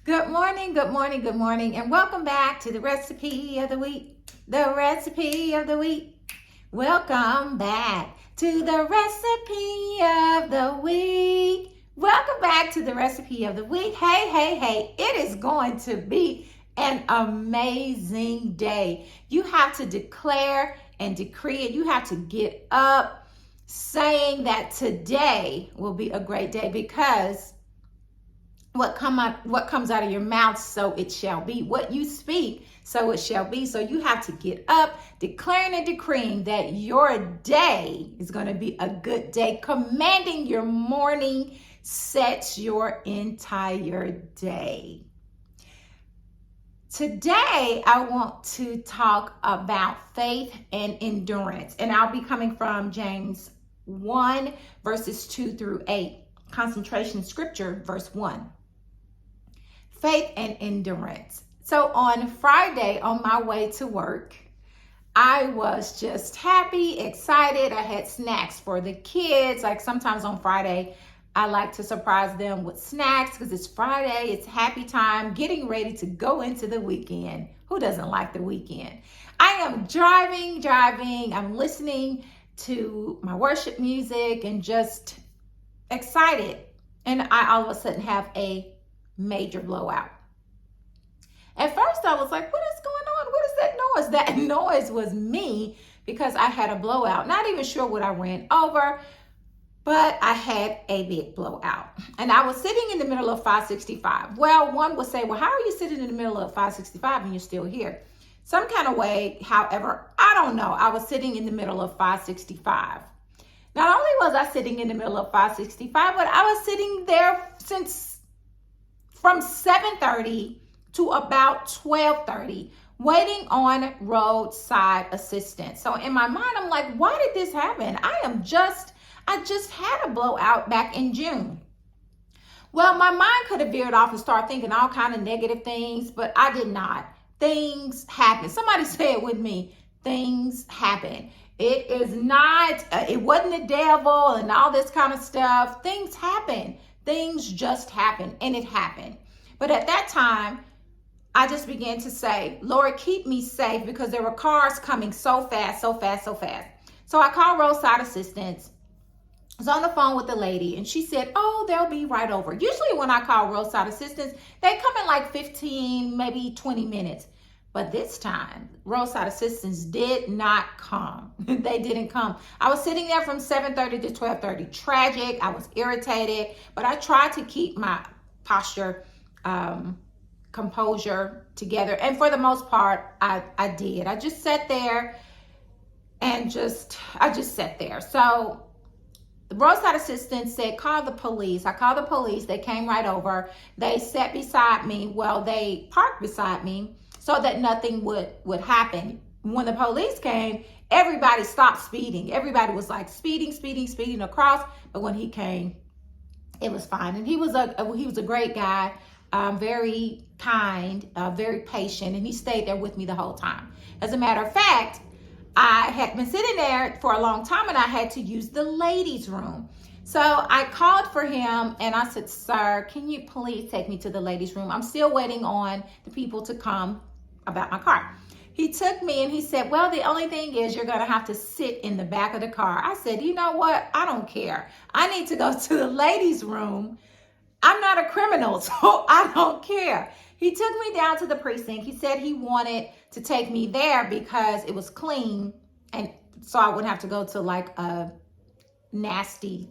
Good morning, good morning, good morning, and welcome back to the recipe of the week. The recipe of the week. Welcome back to the recipe of the week. Welcome back to the recipe of the week. Hey, hey, hey, it is going to be an amazing day. You have to declare and decree it. You have to get up saying that today will be a great day because what comes out of your mouth, so it shall be. What you speak, so it shall be. So you have to get up, declaring and decreeing that your day is going to be a good day. Commanding your morning sets your entire day. Today, I want to talk about faith and endurance, and I'll be coming from James 1, verses 2 through 8. Concentration scripture, verse 1. Faith and endurance. So on Friday, on my way to work, I was just happy, excited. I had snacks for the kids. Like sometimes on Friday, I like to surprise them with snacks because it's Friday, it's happy time, getting ready to go into the weekend. Who doesn't like the weekend? I am driving, I'm listening to my worship music and just excited. And I all of a sudden have a major blowout. At first I was like, what is going on? What is that noise? That noise was me because I had a blowout. Not even sure what I ran over, but I had a big blowout. And I was sitting in the middle of 565. Well, one would say, well, how are you sitting in the middle of 565 and you're still here? Some kind of way, however, I don't know. I was sitting in the middle of 565. Not only was I sitting in the middle of 565, but I was sitting there from 7:30 to about 12:30, waiting on roadside assistance. So in my mind, I'm like, why did this happen? I just had a blowout back in June. Well, my mind could have veered off and started thinking all kind of negative things, but I did not. Things happen. Somebody say it with me. Things happen. It is not, it wasn't the devil and all this kind of stuff. Things happen. Things just happen, and it happened. But at that time, I just began to say, Lord, keep me safe, because there were cars coming so fast, so fast, so fast. So I called roadside assistance. I was on the phone with the lady, and she said, oh, they'll be right over. Usually when I call roadside assistance, they come in like 15, maybe 20 minutes. But this time, roadside assistance did not come. They didn't come. I was sitting there from 7:30 to 12:30. Tragic. I was irritated, but I tried to keep my posture, composure together. And for the most part, I did. I just sat there and I just sat there. So the roadside assistant said, call the police. I called the police. They came right over. They sat beside me. Well, they parked beside me so that nothing would happen. When the police came, everybody stopped speeding. Everybody was like speeding across. But when he came, it was fine. And he was a great guy, very kind, very patient, and he stayed there with me the whole time. As a matter of fact, I had been sitting there for a long time and I had to use the ladies' room. So I called for him and I said, sir, can you please take me to the ladies' room? I'm still waiting on the people to come about my car. He took me and he said, well, the only thing is you're going to have to sit in the back of the car. I said, you know what? I don't care. I need to go to the ladies' room. I'm not a criminal, so I don't care. He took me down to the precinct. He said he wanted to take me there because it was clean, and so I wouldn't have to go to like a nasty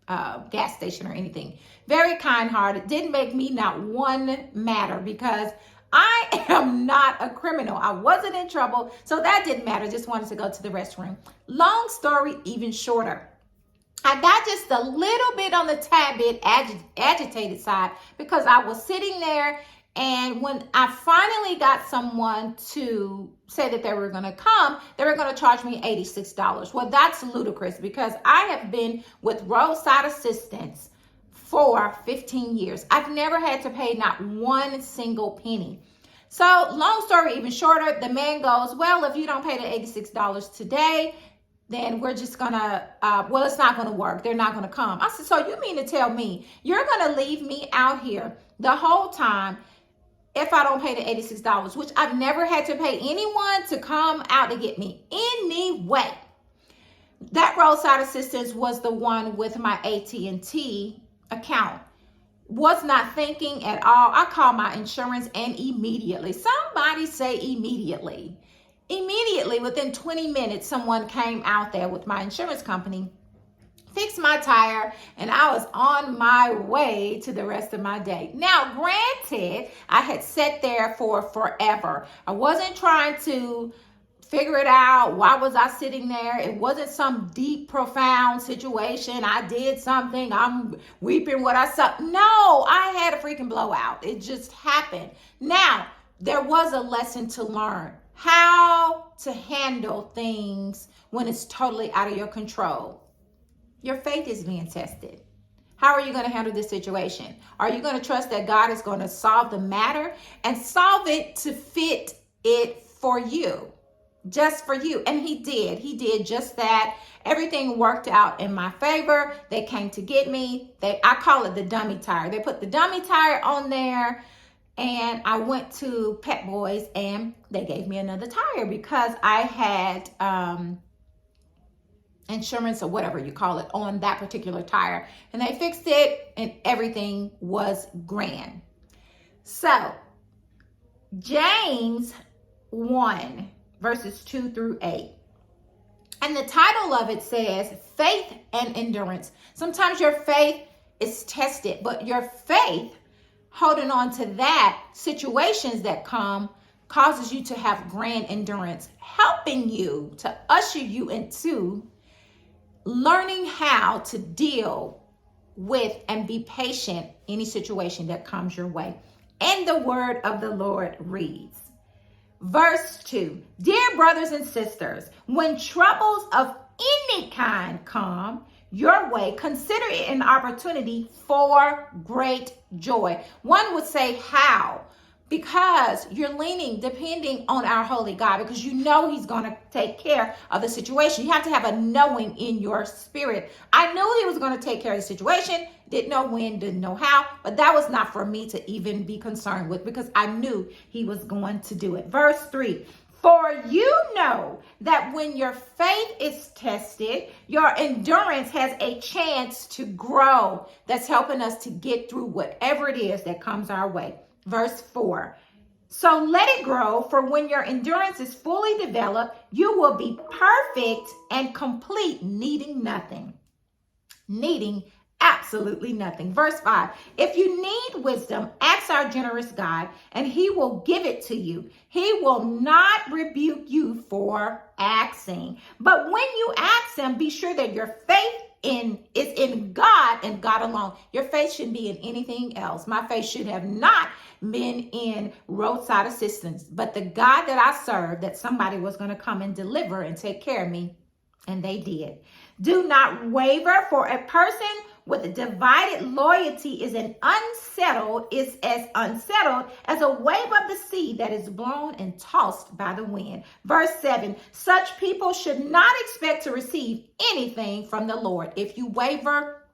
gas station or anything. Very kind-hearted. Didn't make me not one matter because I am not a criminal. I wasn't in trouble, so that didn't matter. Just wanted to go to the restroom. Long story, even shorter. I got just a little bit on the tad bit agitated side because I was sitting there, and when I finally got someone to say that they were going to come, they were going to charge me $86. Well, that's ludicrous because I have been with roadside assistance for 15 years. I've never had to pay not one single penny. So long story even shorter, the man goes, well, if you don't pay the $86 today, then we're just gonna, well, it's not gonna work. They're not gonna come. I said, so you mean to tell me you're gonna leave me out here the whole time if I don't pay the $86, which I've never had to pay anyone to come out to get me anyway. That roadside assistance was the one with my AT&T account. Was not thinking at all. I called my insurance and immediately, somebody say immediately, within 20 minutes, someone came out there with my insurance company, fixed my tire, and I was on my way to the rest of my day. Now, granted, I had sat there for forever. I wasn't trying to figure it out. Why was I sitting there? It wasn't some deep, profound situation. I did something. I'm weeping what I saw. No, I had a freaking blowout. It just happened. Now, there was a lesson to learn. How to handle things when it's totally out of your control. Your faith is being tested. How are you going to handle this situation? Are you going to trust that God is going to solve the matter and solve it to fit it for you? Just for you. And he did just that. Everything worked out in my favor. They came to get me. I call it the dummy tire. They put the dummy tire on there, and I went to Pep Boys and they gave me another tire because I had insurance or whatever you call it on that particular tire, and they fixed it and everything was grand. So James 1 verses 2 through 8. And the title of it says faith and endurance. Sometimes your faith is tested, but your faith, holding on to that, situations that come, causes you to have grand endurance, helping you to usher you into learning how to deal with and be patient any situation that comes your way. And the word of the Lord reads, verse 2, dear brothers and sisters, when troubles of any kind come your way, consider it an opportunity for great joy. One would say, how? Because you're depending on our holy God, because you know he's going to take care of the situation. You have to have a knowing in your spirit. I knew he was going to take care of the situation. Didn't know when, didn't know how, but that was not for me to even be concerned with because I knew he was going to do it. Verse 3, for you know that when your faith is tested, your endurance has a chance to grow. That's helping us to get through whatever it is that comes our way. Verse 4, so let it grow, for when your endurance is fully developed, you will be perfect and complete, needing nothing. Needing absolutely nothing. Verse 5, if you need wisdom, ask our generous God, and he will give it to you. He will not rebuke you for asking. But when you ask him, be sure that your faith is in God and God alone. Your faith shouldn't be in anything else. My faith should have not been in roadside assistance, but the God that I serve, that somebody was going to come and deliver and take care of me, and they did. Do not waver, for a person with a divided loyalty is as unsettled as a wave of the sea that is blown and tossed by the wind. Verse 7, such people should not expect to receive anything from the Lord. If you waver,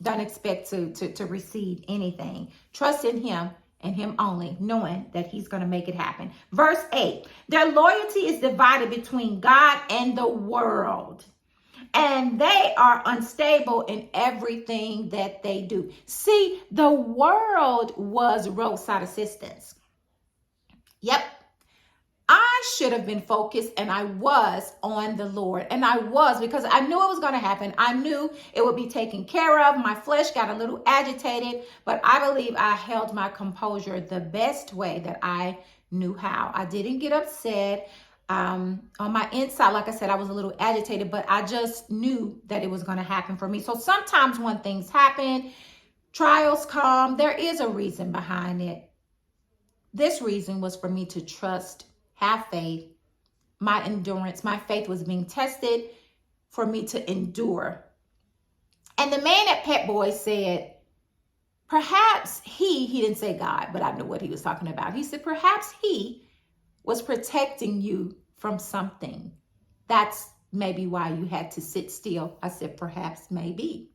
don't expect to receive anything. Trust in him and him only, knowing that he's going to make it happen. Verse 8, their loyalty is divided between God and the world, and they are unstable in everything that they do. See, the world was roadside assistance. Yep. I should have been focused, and I was on the Lord. And I was, because I knew it was going to happen. I knew it would be taken care of. My flesh got a little agitated, but I believe I held my composure the best way that I knew how. I didn't get upset. On my inside, like I said, I was a little agitated, but I just knew that it was going to happen for me. So sometimes when things happen, trials come, there is a reason behind it. This reason was for me to trust, have faith. My endurance, my faith was being tested for me to endure. And the man at Pep Boys said, perhaps he didn't say God, but I knew what he was talking about. He said, perhaps he was protecting you from something. That's maybe why you had to sit still. I said, perhaps, maybe.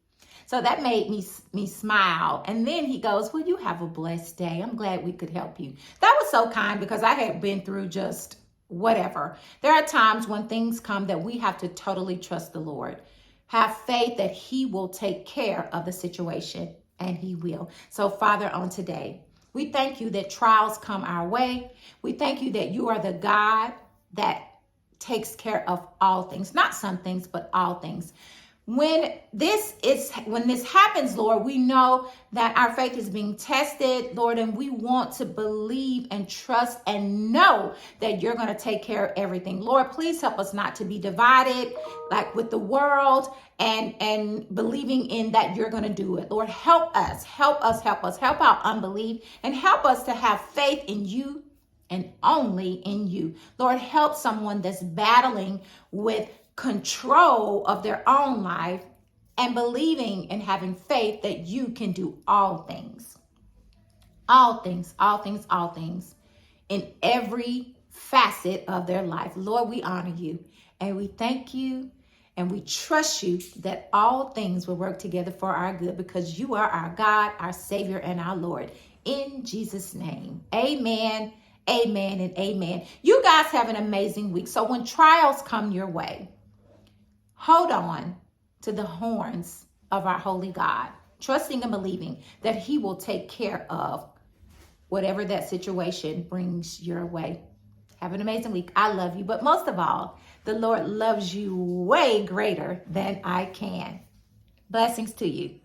So that made me smile. And then he goes, well, you have a blessed day. I'm glad we could help you. That was so kind because I had been through just whatever. There are times when things come that we have to totally trust the Lord. Have faith that he will take care of the situation, and he will. So, Father, on today, we thank you that trials come our way. We thank you that you are the God that takes care of all things, not some things, but all things. When this happens, Lord, we know that our faith is being tested, Lord, and we want to believe and trust and know that you're going to take care of everything. Lord, please help us not to be divided like with the world and believing in that you're going to do it. Lord, help us, help our unbelief, and help us to have faith in you and only in you. Lord, help someone that's battling with control of their own life and believing and having faith that you can do all things in every facet of their life. Lord, we honor you and we thank you and we trust you that all things will work together for our good because you are our God, our Savior, and our Lord. In Jesus' name, amen, amen, and amen. You guys have an amazing week. So when trials come your way, hold on to the horns of our holy God, trusting and believing that he will take care of whatever that situation brings your way. Have an amazing week. I love you. But most of all, the Lord loves you way greater than I can. Blessings to you.